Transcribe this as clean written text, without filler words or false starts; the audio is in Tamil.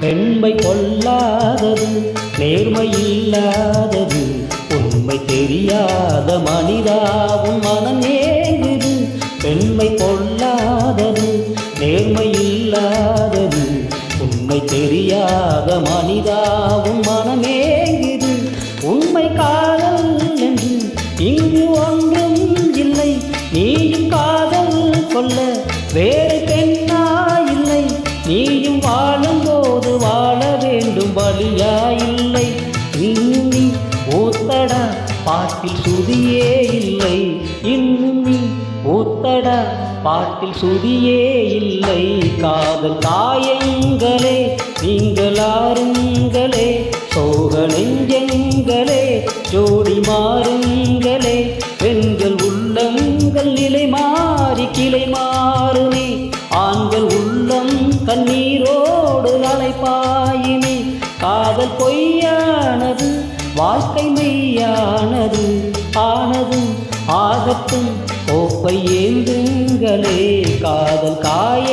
பெண்மை கொள்ளாதது, நேர்மை இல்லாதது, உண்மை தெரியாத மனிதா உன் மனம் ஏங்குது. பெண்மை கொள்ளாதது, நேர்மை இல்லாதது, உண்மை தெரியாத மனிதா உன் மனம் ஏங்குது. உண்மை காதல் என்று இங்கு ஒன்றும் இல்லை, நீயும் காதல் கொள்ள வேறு பெண்ணா இல்லை. நீயும் வாழும்போது வாழ வேண்டும், வழியா இல்லை. இன்னும் நீ ஊத்தடா பாட்டில் சுதியே இல்லை, இன்னும் நீ ஊத்தடா பாட்டில் சுதியே இல்லை. காதல் காயங்களே நீங்கள் ஆறுங்களே, சோக நெஞ்சங்களே ஜோடி மாறுங்களே. பெண்கள் உள்ளங்கள் நிலை மாறி கிளை மாறுமே, ஆண்கள் உள்ளம் கண்ணீரோடு அலைப்பாயுமே. காதல் பொய்யானது, வாழ்க்கை மெய்யானது, ஆனதும் ஆகட்டும் கோப்பை ஏந்துங்களே. காதல் காய